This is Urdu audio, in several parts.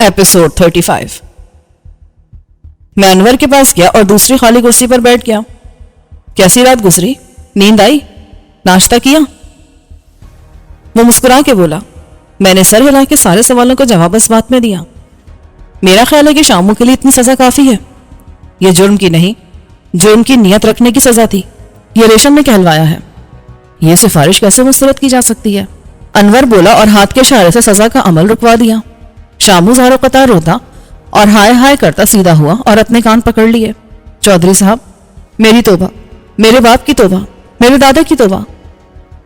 ایپیسوڈ 35۔ میں انور کے پاس گیا اور دوسری خالی کرسی پر بیٹھ گیا۔ کیسی رات گزری؟ نیند آئی؟ ناشتہ کیا؟ وہ مسکرا کے بولا۔ میں نے سر ہلا کے سارے سوالوں کا جواب اس بات میں دیا۔ میرا خیال ہے کہ شاموں کے لیے اتنی سزا کافی ہے۔ یہ جرم کی نہیں، جرم کی نیت رکھنے کی سزا تھی۔ یہ ریشم نے کہلوایا ہے۔ یہ سفارش کیسے مسترد کی جا سکتی ہے؟ انور بولا اور ہاتھ کے اشارے سے سزا کا عمل رکوا دیا۔ شامو زارو قطار روتا اور ہائے ہائے کرتا سیدھا ہوا اور اپنے کان پکڑ لیے۔ چودھری صاحب، میری توبہ، میرے باپ کی توبہ، میرے دادا کی توبہ۔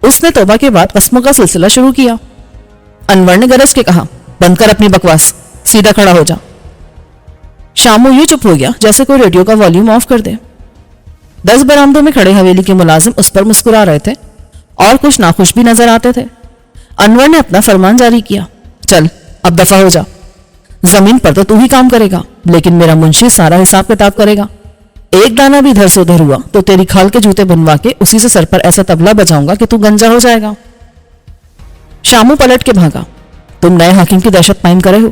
اس نے توبہ کے بعد قسموں کا سلسلہ شروع کیا۔ انور نے گرج کے کہا، بند کر اپنی بکواس، سیدھا کھڑا ہو جا۔ شامو یوں چپ ہو گیا جیسے کوئی ریڈیو کا والیوم آف کر دے۔ 10 برآمدوں میں کھڑے حویلی کے ملازم اس پر مسکرا رہے تھے اور کچھ ناخوش بھی نظر آتے تھے۔ انور نے اپنا فرمان جاری کیا، چل اب دفع ہو جا۔ زمین پر تو ہی کام کرے گا، لیکن میرا منشی سارا حساب کتاب کرے گا۔ ایک دانہ بھی ادھر سے ادھر ہوا تو تیری کھال کے جوتے بنوا کے اسی سے سر پر ایسا تبلا بجاؤں گا کہ تو گنجا ہو جائے گا۔ شامو پلٹ کے بھاگا، تم نئے حاکم کی دہشت قائم کرے ہو۔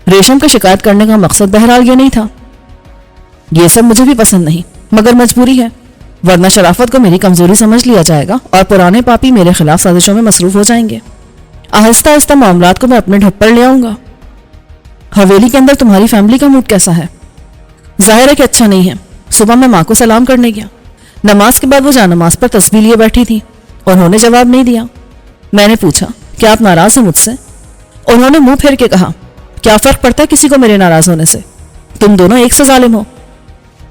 ریشم کا شکایت کرنے کا مقصد بہرحال یہ نہیں تھا۔ یہ سب مجھے بھی پسند نہیں، مگر مجبوری ہے، ورنہ شرافت کو میری کمزوری سمجھ لیا جائے گا اور پرانے پاپی میرے خلاف سازشوں میں مصروف ہو جائیں گے۔ آہستہ آہستہ معاملات کو میں اپنے ڈھپ پر لے آؤں گا۔ حویلی کے اندر تمہاری فیملی کا موڈ کیسا ہے؟ ظاہر ہے کہ اچھا نہیں ہے۔ صبح میں ماں کو سلام کرنے گیا، نماز کے بعد وہ جا نماز پر تسبیح لیے بیٹھی تھی۔ انہوں نے جواب نہیں دیا۔ میں نے پوچھا، کیا آپ ناراض ہیں مجھ سے؟ انہوں نے منہ پھیر کے کہا، کیا فرق پڑتا ہے کسی کو میرے ناراض ہونے سے؟ تم دونوں ایک سے ظالم ہو۔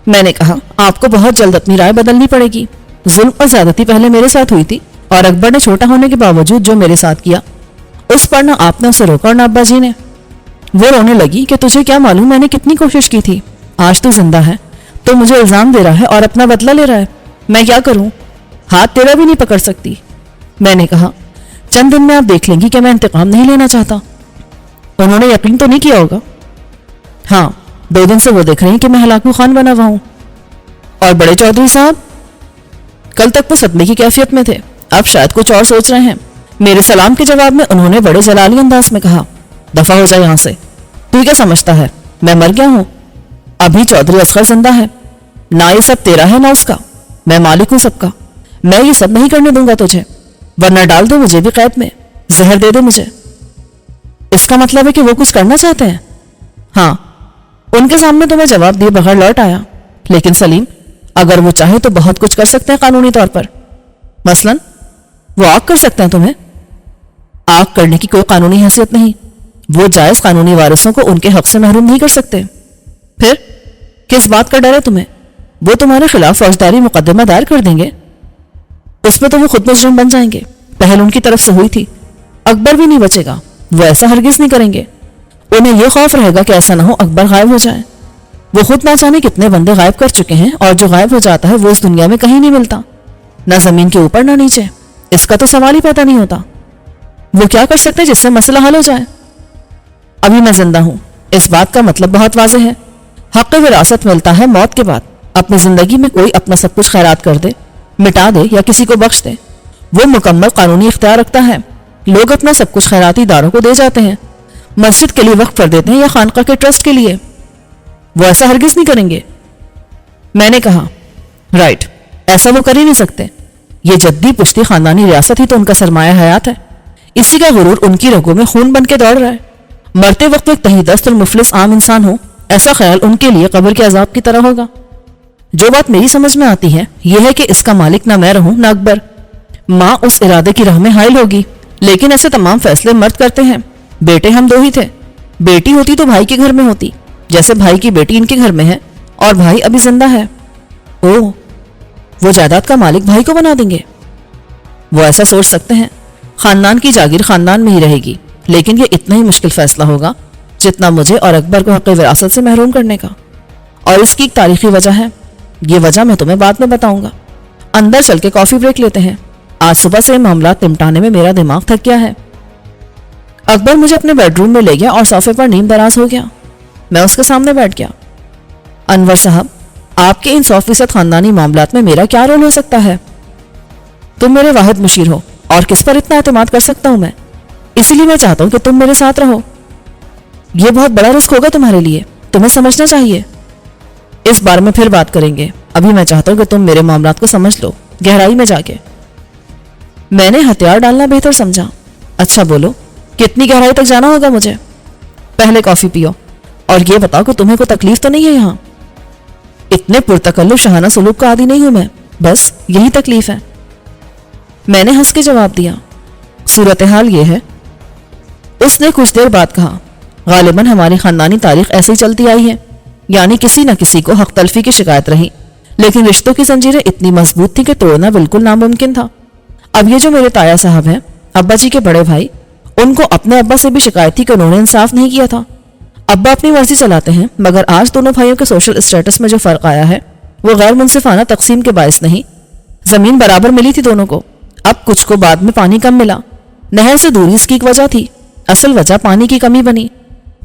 میں نے کہا، آپ کو بہت جلد اپنی رائے بدلنی پڑے گی۔ ظلم اور زیادتی پہلے میرے ساتھ ہوئی تھی، اور اکبر نے چھوٹا ہونے کے باوجود جو میرے ساتھ کیا اس پر نہ آپ نے اسے روکا اور نہ ابا جی نے۔ وہ رونے لگی کہ تجھے کیا معلوم میں نے کتنی کوشش کی تھی۔ آج تو زندہ ہے تو مجھے الزام دے رہا ہے اور اپنا بدلہ لے رہا ہے۔ میں کیا کروں؟ ہاتھ تیرا بھی نہیں پکڑ سکتی۔ میں نے کہا، چند دن میں آپ دیکھ لیں گی کہ میں انتقام نہیں لینا چاہتا۔ انہوں نے یقین تو نہیں کیا ہوگا؟ ہاں، 2 دن سے وہ دیکھ رہی ہیں کہ میں ہلاکو خان بنا ہوا ہوں۔ اور بڑے چودھری صاحب؟ کل تک وہ صدمے کی کیفیت میں تھے، اب شاید کچھ اور سوچ رہے ہیں۔ میرے سلام کے جواب میں انہوں نے بڑے جلالی انداز میں کہا، دفع ہو جائے یہاں سے۔ تو کیا سمجھتا ہے میں مر گیا ہوں؟ ابھی چودھری اصغر زندہ ہے۔ نہ یہ سب تیرا ہے نہ اس کا، میں مالک ہوں سب کا۔ میں یہ سب نہیں کرنے دوں گا تجھے، ورنہ ڈال دے مجھے بھی قید میں، زہر دے دے مجھے۔ اس کا مطلب ہے کہ وہ کچھ کرنا چاہتے ہیں؟ ہاں، ان کے سامنے تو میں جواب دیے بغیر لوٹ آیا۔ لیکن سلیم، اگر وہ چاہے تو بہت کچھ کر سکتے ہیں قانونی طور پر۔ مثلاً وہ آگ کر سکتے ہیں تمہیں۔ آگ کرنے کی کوئی قانونی حیثیت نہیں، وہ جائز قانونی وارثوں کو ان کے حق سے محروم نہیں کر سکتے۔ پھر کس بات کا ڈر ہے تمہیں؟ وہ تمہارے خلاف فوجداری مقدمہ دائر کر دیں گے، اس میں تو وہ خود مجرم بن جائیں گے۔ پہل ان کی طرف سے ہوئی تھی۔ اکبر بھی نہیں بچے گا، وہ ایسا ہرگز نہیں کریں گے۔ انہیں یہ خوف رہے گا کہ ایسا نہ ہو اکبر غائب ہو جائے۔ وہ خود نہ جانے کتنے بندے غائب کر چکے ہیں، اور جو غائب ہو جاتا ہے وہ اس دنیا میں کہیں نہیں ملتا، نہ زمین کے اوپر نہ نیچے۔ اس کا تو سوال ہی پیدا نہیں ہوتا۔ وہ کیا کر سکتے جس سے مسئلہ حل ہو جائے؟ ابھی میں زندہ ہوں، اس بات کا مطلب بہت واضح ہے۔ حق وراثت ملتا ہے موت کے بعد۔ اپنی زندگی میں کوئی اپنا سب کچھ خیرات کر دے، مٹا دے یا کسی کو بخش دے، وہ مکمل قانونی اختیار رکھتا ہے۔ لوگ اپنا سب کچھ خیراتی اداروں کو دے جاتے ہیں، مسجد کے لیے وقف کر دیتے ہیں یا خانقاہ کے ٹرسٹ کے لیے۔ وہ ایسا ہرگز نہیں کریں گے۔ میں نے کہا، رائٹ، ایسا وہ کر ہی نہیں سکتے۔ یہ جدی پشتی خاندانی ریاست ہی تو ان کا سرمایہ حیات ہے، اسی کا غرور ان کی رگوں میں خون بن کے دوڑ رہا ہے۔ مرتے وقت ایک تہی دست اور مفلس عام انسان ہو، ایسا خیال ان کے لیے قبر کے عذاب کی طرح ہوگا۔ جو بات میری سمجھ میں آتی ہے یہ ہے کہ اس کا مالک نہ میں رہوں نہ اکبر۔ ماں اس ارادے کی راہ میں حائل ہوگی، لیکن ایسے تمام فیصلے مرد کرتے ہیں۔ بیٹے ہم 2 ہی تھے، بیٹی ہوتی تو بھائی کے گھر میں ہوتی، جیسے بھائی کی بیٹی ان کے گھر میں ہے اور بھائی ابھی زندہ ہے۔ اوہ، وہ جائیداد کا مالک بھائی کو بنا دیں گے؟ وہ ایسا سوچ سکتے ہیں۔ خاندان کی جاگیر خاندان میں ہی رہے گی، لیکن یہ اتنا ہی مشکل فیصلہ ہوگا جتنا مجھے اور اکبر کو حق وراثت سے محروم کرنے کا۔ اور اس کی ایک تاریخی وجہ ہے، یہ وجہ میں تمہیں بعد میں بتاؤں گا۔ اندر چل کے کافی بریک لیتے ہیں، آج صبح سے معاملات نمٹانے میں میرا دماغ تھک گیا ہے۔ اکبر مجھے اپنے بیڈ روم میں لے گیا اور صوفے پر نیم دراز ہو گیا۔ میں اس کے سامنے بیٹھ گیا۔ انور صاحب، آپ کے ان 100% خاندانی معاملات میں میرا کیا رول ہو سکتا ہے؟ تم میرے واحد مشیر ہو، اور کس پر اتنا اعتماد کر سکتا ہوں میں؟ اسی لیے میں چاہتا ہوں کہ تم میرے ساتھ رہو۔ یہ بہت بڑا رسک ہوگا تمہارے لیے، تمہیں سمجھنا چاہیے۔ اس بارے میں پھر بات کریں گے، ابھی میں چاہتا ہوں کہ تم میرے معاملات کو سمجھ لو گہرائی میں جا کے۔ میں نے ہتھیار ڈالنا بہتر سمجھا۔ اچھا بولو، کتنی گہرائی تک جانا ہوگا مجھے؟ پہلے کافی پیو اور یہ بتاؤ کہ تمہیں کوئی تکلیف تو نہیں ہے یہاں؟ اتنے پرتکلف شہانہ سلوک کا عادی نہیں ہوں میں، بس یہی تکلیف ہے۔ میں نے ہنس کے جواب دیا، صورتحال یہ ہے۔ اس نے کچھ دیر بعد کہا، غالباً ہماری خاندانی تاریخ ایسے ہی چلتی آئی ہے، یعنی کسی نہ کسی کو حق تلفی کی شکایت رہی، لیکن رشتوں کی زنجیریں اتنی مضبوط تھیں کہ توڑنا بالکل ناممکن تھا۔ اب یہ جو میرے تایا صاحب ہیں، ابا جی کے بڑے بھائی، ان کو اپنے ابا سے بھی شکایت تھی کہ انہوں نے انصاف نہیں کیا تھا۔ ابا اپنی مرضی چلاتے ہیں، مگر آج دونوں بھائیوں کے سوشل اسٹیٹس میں جو فرق آیا ہے وہ غیر منصفانہ تقسیم کے باعث نہیں۔ زمین برابر ملی تھی دونوں کو، اب کچھ کو بعد میں پانی کم ملا۔ نہر سے دوری اس کی ایک وجہ تھی، اصل وجہ پانی کی کمی بنی۔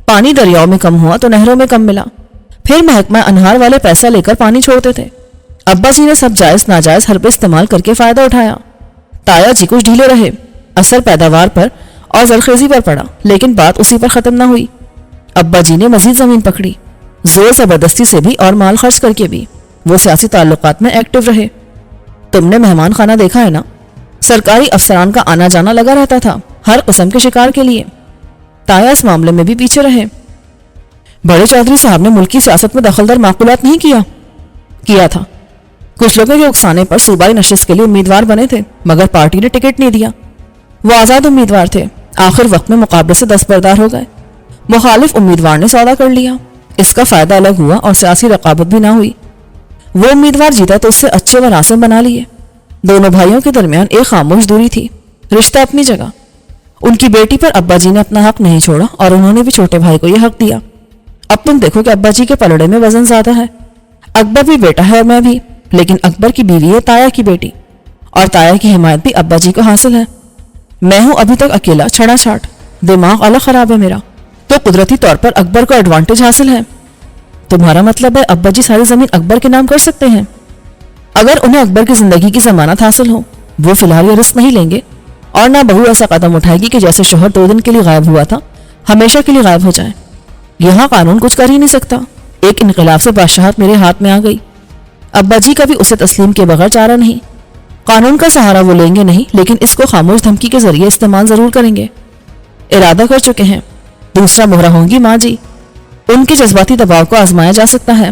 پانی دریاؤں میں کم ہوا تو نہروں میں کم ملا، پھر محکمہ انہار والے پیسہ لے کر پانی چھوڑتے تھے۔ ابا جی نے سب جائز ناجائز حربے استعمال کر کے فائدہ اٹھایا۔ تایا جی کچھ ڈھیلے رہے، اثر پیداوار پر اور زرخیزی پر پڑا، لیکن بات اسی پر ختم نہ ہوئی۔ ابا جی نے مزید زمین پکڑی، زور زبردستی سے بھی اور مال خرچ کر کے بھی۔ وہ سیاسی تعلقات میں ایکٹیو رہے۔ تم نے مہمان خانہ دیکھا ہے نا؟ سرکاری افسران کا آنا جانا لگا رہتا تھا ہر قسم کے شکار کے لیے۔ تایا اس معاملے میں بھی پیچھے رہے۔ بڑے چودھری صاحب نے ملکی سیاست میں دخلدار معقولات نہیں کیا تھا۔ کچھ لوگوں کے اکسانے پر صوبائی نشست کے لیے امیدوار بنے تھے، مگر پارٹی نے ٹکٹ نہیں دیا۔ وہ آزاد امیدوار تھے، آخر وقت میں مقابلے سے دستبردار ہو گئے۔ مخالف امیدوار نے سودا کر لیا، اس کا فائدہ الگ ہوا اور سیاسی رقابت بھی نہ ہوئی۔ وہ امیدوار جیتا تو اس سے اچھے مراسم بنا لیے۔ دونوں بھائیوں کے درمیان ایک خاموش دوری تھی، رشتہ اپنی جگہ۔ ان کی بیٹی پر ابا جی نے اپنا حق نہیں چھوڑا اور انہوں نے بھی چھوٹے بھائی کو یہ حق دیا۔ اب تم دیکھو کہ ابا جی کے پلڑے میں وزن زیادہ ہے۔ اکبر بھی بیٹا ہے اور میں بھی، لیکن اکبر کی بیوی ہے تایا کی بیٹی، اور تایا کی حمایت بھی ابا جی کو حاصل ہے۔ میں ہوں ابھی تک اکیلا چھڑا چھاٹ، دماغ الگ خراب ہے میرا، تو قدرتی طور پر اکبر کو ایڈوانٹیج حاصل ہے۔ تمہارا مطلب ہے ابا جی ساری زمین اکبر کے نام کر سکتے ہیں؟ اگر انہیں اکبر کی زندگی کی ضمانت حاصل ہو، وہ فی الحال یہ رسک نہیں لیں گے، اور نہ بہو ایسا قدم اٹھائے گی کہ جیسے شوہر 2 دن کے لیے غائب ہوا تھا ہمیشہ کے لیے غائب ہو جائے۔ یہاں قانون کچھ کر ہی نہیں سکتا۔ ایک انقلاب سے بادشاہت میرے ہاتھ میں آ گئی، ابا جی کا بھی اسے تسلیم کے بغیر چارہ نہیں۔ قانون کا سہارا وہ لیں گے نہیں، لیکن اس کو خاموش دھمکی کے ذریعے استعمال ضرور کریں گے۔ ارادہ کر چکے ہیں۔ دوسرا مہرہ ہوں گی ماں جی، ان کے جذباتی دباؤ کو آزمایا جا سکتا ہے۔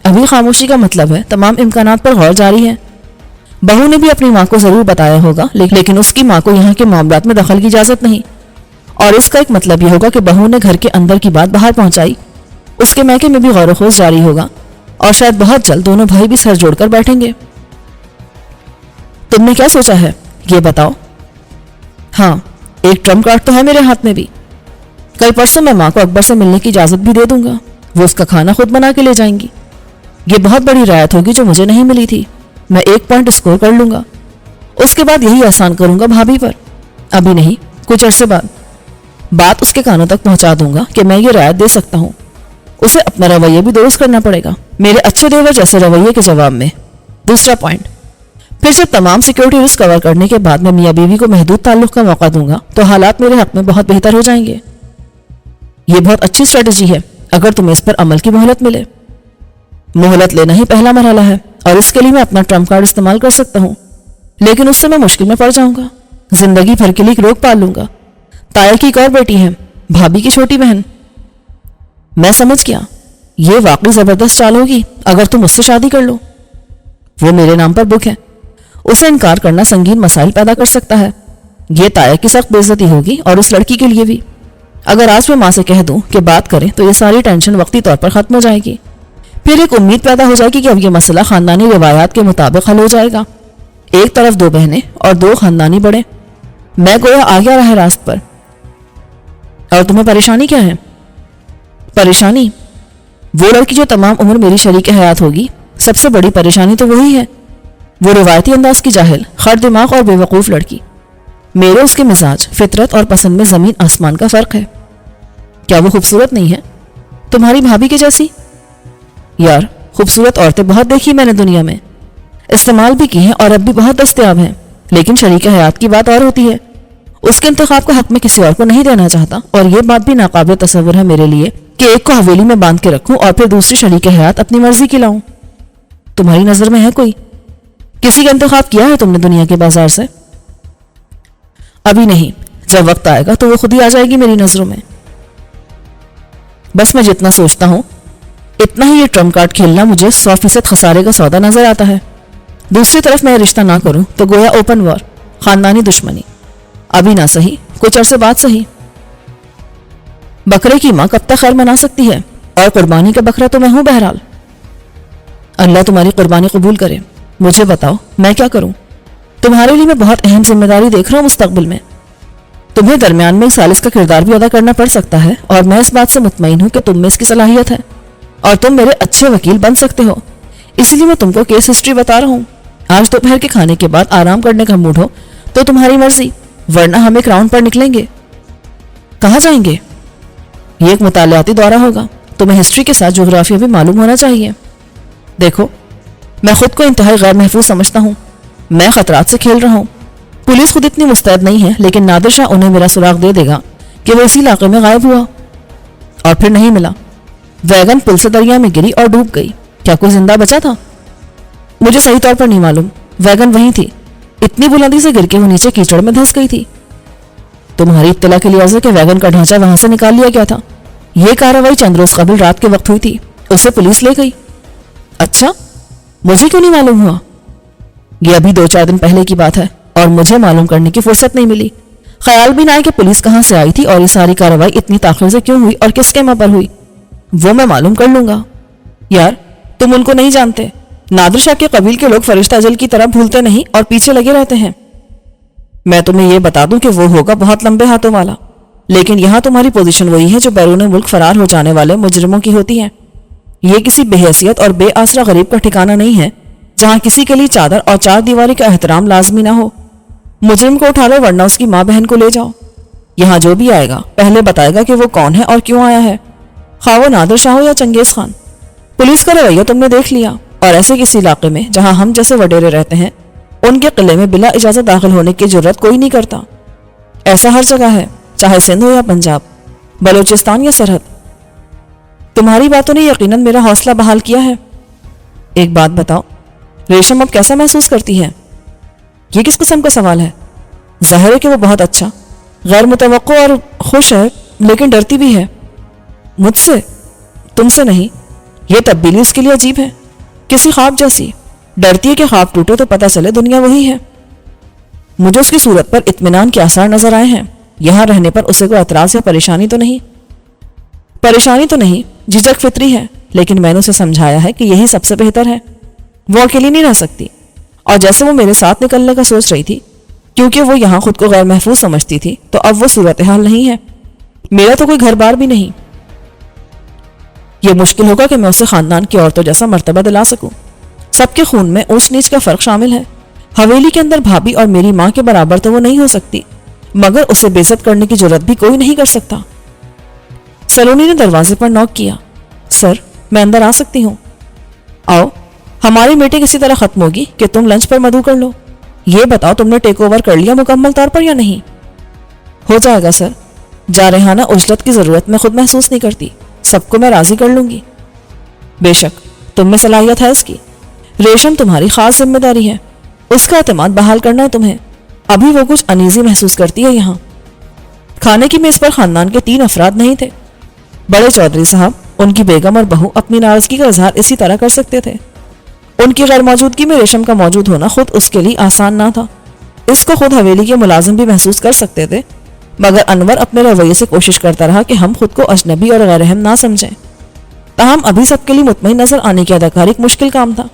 ابھی خاموشی کا مطلب ہے تمام امکانات پر غور جاری ہے۔ بہو نے بھی اپنی ماں کو ضرور بتایا ہوگا، لیکن اس کی ماں کو یہاں کے معاملات میں دخل کی اجازت نہیں، اور اس کا ایک مطلب یہ ہوگا کہ بہو نے گھر کے اندر کی بات باہر پہنچائی۔ اس کے میکے میں بھی غور و خوض جاری ہوگا، اور شاید بہت جلد دونوں بھائی بھی سر جوڑ کر بیٹھیں گے۔ تم نے کیا سوچا ہے یہ بتاؤ؟ ہاں، ایک ٹرمپ کارڈ تو ہے میرے ہاتھ میں بھی۔ کل پرسوں میں ماں کو اکبر سے ملنے کی اجازت بھی دے دوں گا، وہ اس کا کھانا خود بنا کے لے جائیں گی۔ یہ بہت بڑی رعایت ہوگی جو مجھے نہیں ملی تھی۔ میں 1 پوائنٹ اسکور کر لوں گا۔ اس کے بعد یہی احسان کروں گا بھابھی پر، ابھی نہیں، کچھ عرصے بعد۔ بات اس کے کانوں تک پہنچا دوں گا کہ میں یہ رعایت دے سکتا ہوں۔ اسے اپنا رویہ بھی درست کرنا پڑے گا میرے اچھے دیور جیسے رویے کے جواب میں۔ دوسرا پوائنٹ، پھر جب تمام سیکیورٹی رسک کور کرنے کے بعد میں میاں بیوی کو محدود تعلق کا موقع دوں گا تو حالات میرے حق میں بہت بہتر ہو جائیں گے۔ یہ بہت اچھی اسٹریٹجی ہے اگر تمہیں اس پر عمل کی مہلت ملے۔ مہلت لینا ہی پہلا مرحلہ ہے، اور اس کے لیے میں اپنا ٹرمپ کارڈ استعمال کر سکتا ہوں، لیکن اس سے میں مشکل میں پڑ جاؤں گا۔ زندگی بھر کے لیے ایک روک پال لوں گا۔ تایا کی ایک اور بیٹی ہے، بھابھی کی چھوٹی بہن۔ میں سمجھ گیا، یہ واقعی زبردست چال ہوگی اگر تم اس سے شادی کر لو۔ وہ میرے نام پر بک ہے، اسے انکار کرنا سنگین مسائل پیدا کر سکتا ہے۔ یہ تایا کی سخت بے عزتی ہوگی اور اس لڑکی کے لیے بھی۔ اگر آج میں ماں سے کہہ دوں کہ بات کریں تو یہ ساری ٹینشن وقتی طور پر ختم ہو جائے گی۔ پھر ایک امید پیدا ہو جائے گی کہ اب یہ مسئلہ خاندانی روایات کے مطابق حل ہو جائے گا۔ ایک طرف 2 بہنیں اور 2 خاندانی بڑے، میں گویا آ گیا راہ راست پر۔ اور تمہیں پریشانی کیا ہے؟ پریشانی؟ وہ لڑکی جو تمام عمر میری شریک حیات ہوگی، سب سے بڑی پریشانی تو وہی ہے۔ وہ روایتی انداز کی جاہل، خر دماغ اور بے وقوف لڑکی۔ میرے اس کے مزاج، فطرت اور پسند میں زمین آسمان کا فرق ہے۔ کیا وہ خوبصورت نہیں ہے؟ تمہاری بھابھی کے جیسی؟ یار، خوبصورت عورتیں بہت دیکھی میں نے دنیا میں، استعمال بھی کی ہیں اور اب بھی بہت دستیاب ہیں، لیکن شریک حیات کی بات اور ہوتی ہے۔ اس کے انتخاب کا حق میں کسی اور کو نہیں دینا چاہتا، اور یہ بات بھی ناقابل تصور ہے میرے لیے کہ ایک کو حویلی میں باندھ کے رکھوں اور پھر دوسری شریک حیات اپنی مرضی کی لاؤں۔ تمہاری نظر میں ہے کوئی؟ کسی کا انتخاب کیا ہے تم نے دنیا کے بازار سے؟ ابھی نہیں، جب وقت آئے گا تو وہ خود ہی آ جائے گی میری نظروں میں۔ بس میں جتنا سوچتا ہوں اتنا ہی یہ ٹرمپ کارڈ کھیلنا مجھے 100% خسارے کا سودا نظر آتا ہے۔ دوسری طرف میں رشتہ نہ کروں تو گویا اوپن وار، خاندانی دشمنی۔ ابھی نہ صحیح، کچھ عرصے بعد صحیح۔ بکرے کی ماں کب تک خیر منا سکتی ہے، اور قربانی کا بکرا تو میں ہوں بہرحال۔ اللہ تمہاری قربانی قبول کرے۔ مجھے بتاؤ میں کیا کروں؟ تمہارے لیے میں بہت اہم ذمہ داری دیکھ رہا ہوں مستقبل میں۔ تمہیں درمیان میں ایک ثالث کا کردار بھی ادا کرنا پڑ سکتا ہے، اور میں اس بات سے مطمئن ہوں کہ تم میں اس کی صلاحیت ہے اور تم میرے اچھے وکیل بن سکتے ہو۔ اسی لیے میں تم کو کیس ہسٹری بتا رہا ہوں۔ آج دوپہر کے کھانے کے بعد آرام کرنے کا موڈ ہو تو تمہاری مرضی، ورنہ ہم ایک راؤنڈ پر نکلیں گے۔ کہاں جائیں گے؟ یہ ایک مطالعاتی دورہ ہوگا۔ تمہیں ہسٹری کے ساتھ جغرافیہ بھی معلوم ہونا چاہیے۔ دیکھو، میں خود کو انتہائی غیر محفوظ سمجھتا ہوں۔ میں خطرات سے کھیل رہا ہوں۔ پولیس خود اتنی مستعد نہیں ہے، لیکن نادر شاہ انہیں میرا سراغ دے دے گا کہ وہ اسی علاقے میں غائب ہوا اور پھر نہیں ملا۔ ویگن پل سے دریا میں گری اور ڈوب گئی۔ کیا کوئی زندہ بچا تھا؟ مجھے صحیح طور پر نہیں معلوم۔ ویگن وہیں تھی، اتنی بلندی سے گر کے وہ نیچے کیچڑ میں دھنس گئی تھی۔ تمہاری اطلاع کے لیے عرض ہے کہ ویگن کا ڈھانچہ وہاں سے نکال لیا گیا تھا۔ یہ کارروائی چند روز قبل رات کے وقت ہوئی تھی۔ اسے پولیس لے گئی۔ اچھا، مجھے کیوں نہیں معلوم ہوا؟ یہ ابھی 2-4 دن پہلے کی بات ہے اور مجھے معلوم کرنے کی فرصت نہیں ملی۔ خیال بھی نہ آئے کہ پولیس کہاں سے آئی تھی اور یہ ساری کارروائی اتنی تاخیر سے کیوں ہوئی اور کس کے پر ہوئی۔ وہ میں معلوم کر لوں گا۔ یار، تم ان کو نہیں جانتے۔ نادر شاہ کے قبیل کے لوگ فرشتہ اجل کی طرح بھولتے نہیں اور پیچھے لگے رہتے ہیں۔ میں تمہیں یہ بتا دوں کہ وہ ہوگا بہت لمبے ہاتھوں والا، لیکن یہاں تمہاری پوزیشن وہی ہے جو بیرون ملک فرار ہو جانے والے مجرموں کی ہوتی ہے۔ یہ کسی بے حیثیت اور بے آسرا غریب کا ٹھکانہ نہیں ہے جہاں کسی کے لیے چادر اور 4 دیواری کا احترام لازمی نہ ہو۔ مجرم کو اٹھا لو ورنہ اس کی ماں بہن کو لے جاؤ۔ یہاں جو بھی آئے گا پہلے بتائے گا کہ وہ کون ہے اور کیوں آیا ہے، خواہ وہ نادر شاہ ہو یا چنگیز خان۔ پولیس کا رویہ تم نے دیکھ لیا، اور ایسے کسی علاقے میں جہاں ہم جیسے وڈیرے رہتے ہیں ان کے قلعے میں بلا اجازت داخل ہونے کی جرت کوئی نہیں کرتا۔ ایسا ہر جگہ ہے، چاہے سندھ ہو یا پنجاب، بلوچستان یا سرحد۔ تمہاری باتوں نے یقیناً میرا حوصلہ بحال کیا ہے۔ ایک بات بتاؤ، ریشم اب کیسا محسوس کرتی ہے؟ یہ کس قسم کا سوال ہے؟ ظاہر ہے کہ وہ بہت اچھا، غیر متوقع اور خوش ہے، لیکن ڈرتی بھی ہے۔ مجھ سے؟ تم سے نہیں۔ یہ تبدیلی اس کے لیے عجیب ہے، کسی خواب جیسی۔ ڈرتی ہے کہ خواب ٹوٹے تو پتہ چلے دنیا وہی ہے۔ مجھے اس کی صورت پر اطمینان کے آثار نظر آئے ہیں۔ یہاں رہنے پر اسے کوئی اعتراض یا پریشانی تو نہیں؟ پریشانی تو نہیں، جھجک فطری ہے، لیکن میں نے اسے سمجھایا ہے کہ یہی سب سے بہتر ہے۔ وہ اکیلی نہیں رہ سکتی، اور جیسے وہ میرے ساتھ نکلنے کا سوچ رہی تھی، کیونکہ وہ یہاں خود کو غیر محفوظ سمجھتی تھی، تو اب وہ صورتحال نہیں ہے۔ میرا تو کوئی گھر بار بھی نہیں۔ یہ مشکل ہوگا کہ میں اسے خاندان کی عورتوں جیسا مرتبہ دلا سکوں۔ سب کے خون میں اونچ نیچ کا فرق شامل ہے۔ حویلی کے اندر بھابھی اور میری ماں کے برابر تو وہ نہیں ہو سکتی، مگر اسے بے عزت کرنے کی جرت بھی کوئی نہیں کر سکتا۔ سلونی نے دروازے پر نوک کیا۔ سر، میں اندر آ سکتی ہوں؟ آؤ، ہماری میٹنگ اسی طرح ختم ہوگی کہ تم لنچ پر مدعو کر لو۔ یہ بتاؤ تم نے ٹیک اوور کر لیا مکمل طور پر یا نہیں؟ ہو جائے گا سر، جارحانہ اجلت کی ضرورت میں خود محسوس نہیں کرتی، سب کو میں راضی کر لوں گی۔ بے شک تم میں صلاحیت ہے اس کی۔ ریشم تمہاری خاص ذمہ داری ہے، اس کا اعتماد بحال کرنا ہے تمہیں۔ ابھی وہ کچھ انیزی محسوس کرتی ہے یہاں۔ کھانے کی میز پر خاندان کے 3 افراد نہیں تھے۔ بڑے چودھری صاحب، ان کی بیگم اور بہو اپنی ناراضگی کا اظہار اسی طرح کر سکتے تھے۔ ان کی غیر موجودگی میں ریشم کا موجود ہونا خود اس کے لیے آسان نہ تھا۔ اس کو خود حویلی کے ملازم بھی محسوس کر سکتے تھے، مگر انور اپنے رویے سے کوشش کرتا رہا کہ ہم خود کو اجنبی اور غیر اہم نہ سمجھیں۔ تاہم ابھی سب کے لیے مطمئن نظر آنے کی اداکاری ایک مشکل کام تھا۔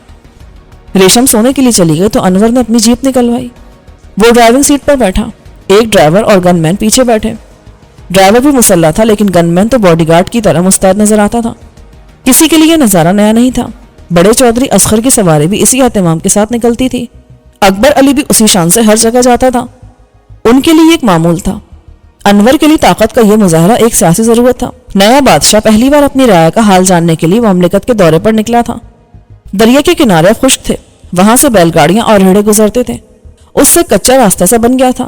ریشم سونے کے لیے چلی گئی تو انور نے اپنی جیپ نکلوائی۔ وہ ڈرائیونگ سیٹ پر بیٹھا، ایک ڈرائیور اور گن مین پیچھے بیٹھے۔ ڈرائیور بھی مسلح تھا، لیکن گن مین تو باڈی گارڈ کی طرح مستعد نظر آتا تھا۔ کسی کے لیے یہ نظارہ نیا نہیں تھا۔ بڑے چودھری اصغر کی سواری بھی اسی اہتمام کے ساتھ نکلتی تھی۔ اکبر علی بھی اسی شان سے ہر جگہ جاتا تھا۔ ان کے لیے ایک معمول تھا۔ انور کے لیے طاقت کا یہ مظاہرہ ایک سیاسی ضرورت تھا۔ نیا بادشاہ پہلی بار اپنی رعایا کا حال جاننے کے لیے مملکت کے دورے پر نکلا تھا۔ دریا کے کنارے خشک تھے، وہاں سے بیل گاڑیاں اور ریڑے گزرتے تھے۔ اس سے کچا راستہ سا بن گیا تھا۔